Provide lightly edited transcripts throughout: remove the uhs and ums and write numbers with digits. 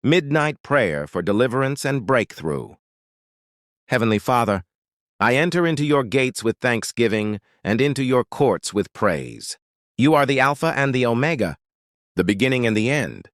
Midnight Prayer for Deliverance and Breakthrough. Heavenly Father, I enter into your gates with thanksgiving and into your courts with praise. You are the Alpha and the Omega, the beginning and the end,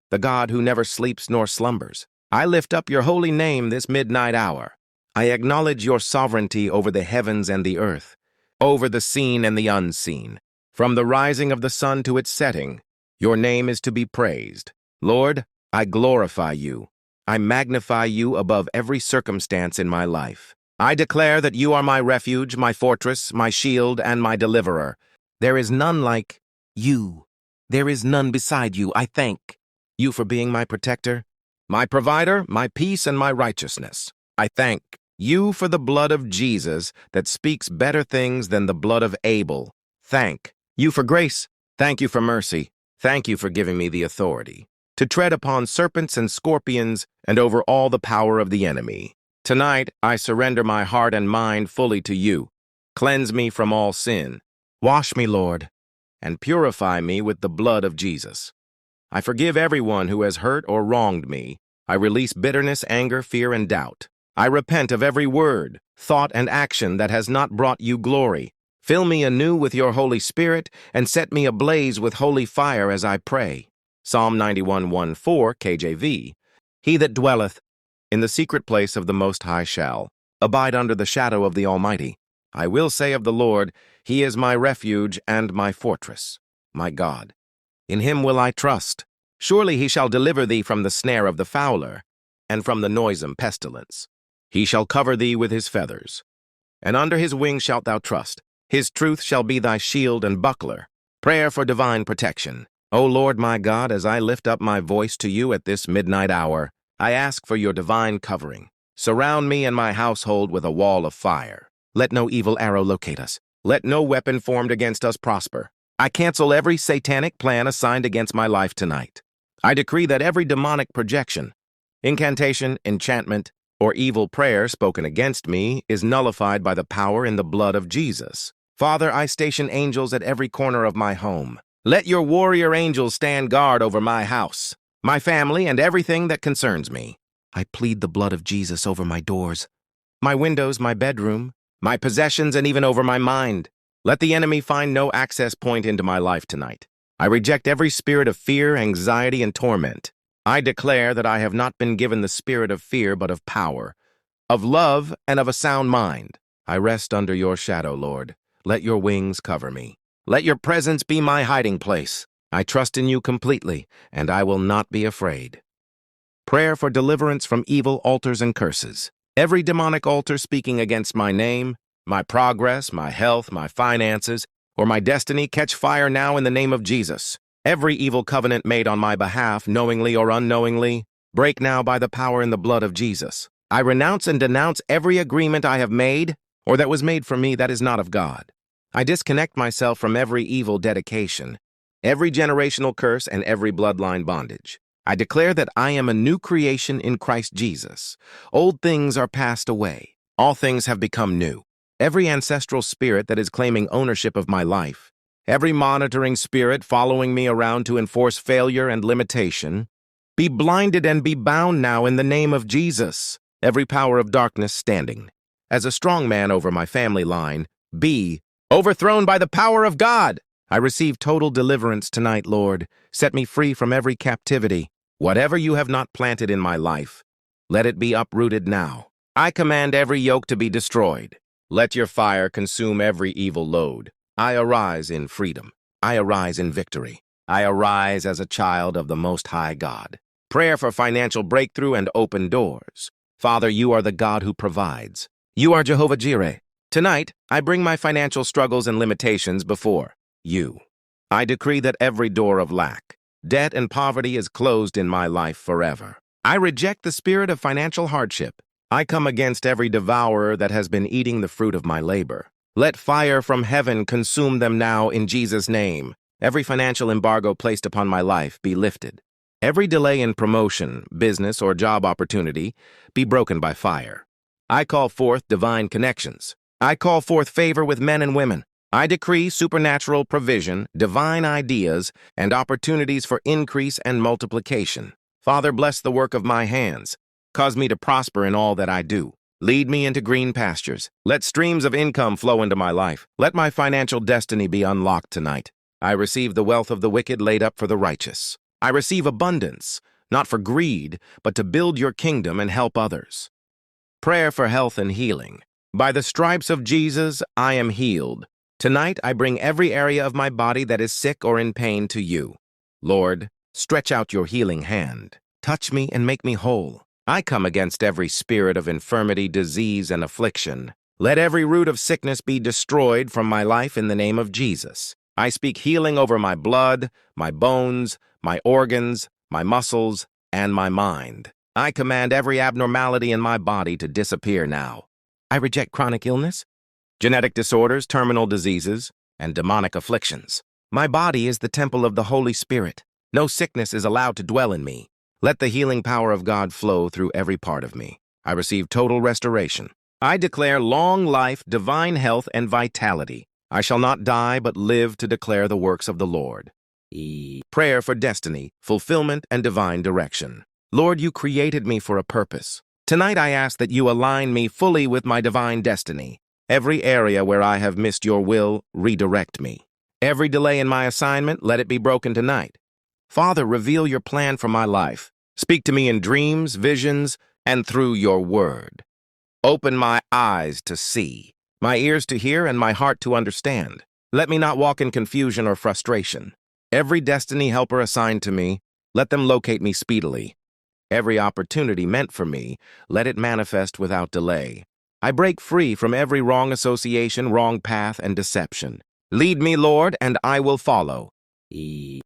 the God who never sleeps nor slumbers. I lift up your holy name this midnight hour. I acknowledge your sovereignty over the heavens and the earth, over the seen and the unseen. From the rising of the sun to its setting, your name is to be praised. Lord, I glorify you. I magnify you above every circumstance in my life. I declare that you are my refuge, my fortress, my shield, and my deliverer. There is none like you. There is none beside you. I thank you for being my protector, my provider, my peace, and my righteousness. I thank you for the blood of Jesus that speaks better things than the blood of Abel. Thank you for grace. Thank you for mercy. Thank you for giving me the authority to tread upon serpents and scorpions and over all the power of the enemy. Tonight, I surrender my heart and mind fully to you. Cleanse me from all sin. Wash me, Lord, and purify me with the blood of Jesus. I forgive everyone who has hurt or wronged me. I release bitterness, anger, fear, and doubt. I repent of every word, thought, and action that has not brought you glory. Fill me anew with your Holy Spirit and set me ablaze with holy fire as I pray. Psalm 91:1-4 KJV. He that dwelleth in the secret place of the Most High shall abide under the shadow of the Almighty. I will say of the Lord, He is my refuge and my fortress, my God. In Him will I trust. Surely He shall deliver thee from the snare of the fowler and from the noisome pestilence. He shall cover thee with His feathers, and under His wings shalt thou trust. His truth shall be thy shield and buckler. Prayer for divine protection. O Lord my God, as I lift up my voice to you at this midnight hour, I ask for your divine covering. Surround me and my household with a wall of fire. Let no evil arrow locate us. Let no weapon formed against us prosper. I cancel every satanic plan assigned against my life tonight. I decree that every demonic projection, incantation, enchantment, or evil prayer spoken against me is nullified by the power in the blood of Jesus. Father, I station angels at every corner of my home. Let your warrior angels stand guard over my house, my family, and everything that concerns me. I plead the blood of Jesus over my doors, my windows, my bedroom, my possessions, and even over my mind. Let the enemy find no access point into my life tonight. I reject every spirit of fear, anxiety, and torment. I declare that I have not been given the spirit of fear, but of power, of love, and of a sound mind. I rest under your shadow, Lord. Let your wings cover me. Let your presence be my hiding place. I trust in you completely, and I will not be afraid. Prayer for deliverance from evil altars and curses. Every demonic altar speaking against my name, my progress, my health, my finances, or my destiny, catch fire now in the name of Jesus. Every evil covenant made on my behalf, knowingly or unknowingly, break now by the power in the blood of Jesus. I renounce and denounce every agreement I have made or that was made for me that is not of God. I disconnect myself from every evil dedication, every generational curse, and every bloodline bondage. I declare that I am a new creation in Christ Jesus. Old things are passed away. All things have become new. Every ancestral spirit that is claiming ownership of my life, every monitoring spirit following me around to enforce failure and limitation, be blinded and be bound now in the name of Jesus. Every power of darkness standing as a strong man over my family line, be overthrown by the power of God. I receive total deliverance tonight, Lord. Set me free from every captivity. Whatever you have not planted in my life, let it be uprooted now. I command every yoke to be destroyed. Let your fire consume every evil load. I arise in freedom. I arise in victory. I arise as a child of the Most High God. Prayer for financial breakthrough and open doors. Father, you are the God who provides. You are Jehovah Jireh. Tonight, I bring my financial struggles and limitations before you. I decree that every door of lack, debt, and poverty is closed in my life forever. I reject the spirit of financial hardship. I come against every devourer that has been eating the fruit of my labor. Let fire from heaven consume them now in Jesus' name. Every financial embargo placed upon my life be lifted. Every delay in promotion, business, or job opportunity be broken by fire. I call forth divine connections. I call forth favor with men and women. I decree supernatural provision, divine ideas, and opportunities for increase and multiplication. Father, bless the work of my hands. Cause me to prosper in all that I do. Lead me into green pastures. Let streams of income flow into my life. Let my financial destiny be unlocked tonight. I receive the wealth of the wicked laid up for the righteous. I receive abundance, not for greed, but to build your kingdom and help others. Prayer for health and healing. By the stripes of Jesus, I am healed. Tonight, I bring every area of my body that is sick or in pain to you. Lord, stretch out your healing hand. Touch me and make me whole. I come against every spirit of infirmity, disease, and affliction. Let every root of sickness be destroyed from my life in the name of Jesus. I speak healing over my blood, my bones, my organs, my muscles, and my mind. I command every abnormality in my body to disappear now. I reject chronic illness, genetic disorders, terminal diseases, and demonic afflictions. My body is the temple of the Holy Spirit. No sickness is allowed to dwell in me. Let the healing power of God flow through every part of me. I receive total restoration. I declare long life, divine health, and vitality. I shall not die, but live to declare the works of the Lord. Prayer for destiny, fulfillment, and divine direction. Lord, you created me for a purpose. Tonight I ask that you align me fully with my divine destiny. Every area where I have missed your will, redirect me. Every delay in my assignment, let it be broken tonight. Father, reveal your plan for my life. Speak to me in dreams, visions, and through your word. Open my eyes to see, my ears to hear, and my heart to understand. Let me not walk in confusion or frustration. Every destiny helper assigned to me, let them locate me speedily. Every opportunity meant for me, let it manifest without delay. I break free from every wrong association, wrong path, and deception. Lead me, Lord, and I will follow.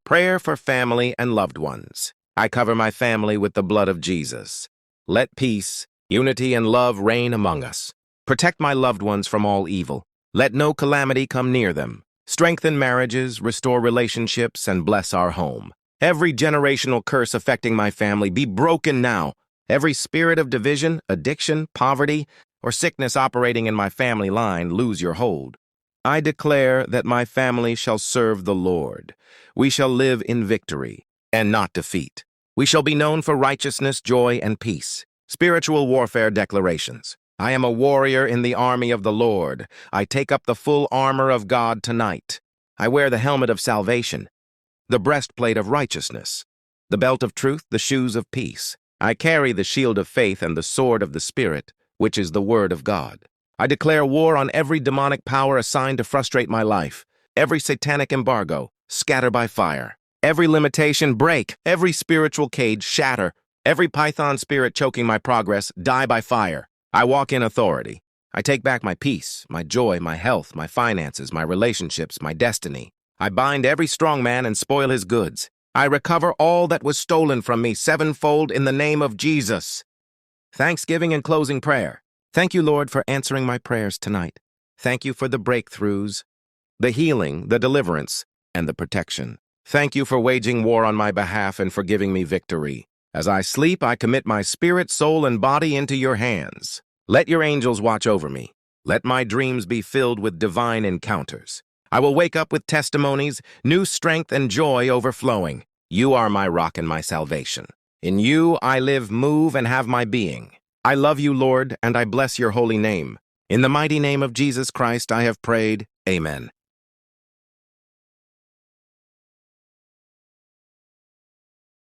Prayer for family and loved ones. I cover my family with the blood of Jesus. Let peace, unity, and love reign among us. Protect my loved ones from all evil. Let no calamity come near them. Strengthen marriages, restore relationships, and bless our home. Every generational curse affecting my family be broken now. Every spirit of division, addiction, poverty, or sickness operating in my family line lose your hold. I declare that my family shall serve the Lord. We shall live in victory and not defeat. We shall be known for righteousness, joy, and peace. Spiritual warfare declarations. I am a warrior in the army of the Lord. I take up the full armor of God tonight. I wear the helmet of salvation, the breastplate of righteousness, the belt of truth, the shoes of peace. I carry the shield of faith and the sword of the Spirit, which is the word of God. I declare war on every demonic power assigned to frustrate my life. Every satanic embargo, scatter by fire. Every limitation, break. Every spiritual cage, shatter. Every python spirit choking my progress, die by fire. I walk in authority. I take back my peace, my joy, my health, my finances, my relationships, my destiny. I bind every strong man and spoil his goods. I recover all that was stolen from me sevenfold in the name of Jesus. Thanksgiving and closing prayer. Thank you, Lord, for answering my prayers tonight. Thank you for the breakthroughs, the healing, the deliverance, and the protection. Thank you for waging war on my behalf and for giving me victory. As I sleep, I commit my spirit, soul, and body into your hands. Let your angels watch over me. Let my dreams be filled with divine encounters. I will wake up with testimonies, new strength, and joy overflowing. You are my rock and my salvation. In you I live, move, and have my being. I love you, Lord, and I bless your holy name. In the mighty name of Jesus Christ I have prayed. Amen.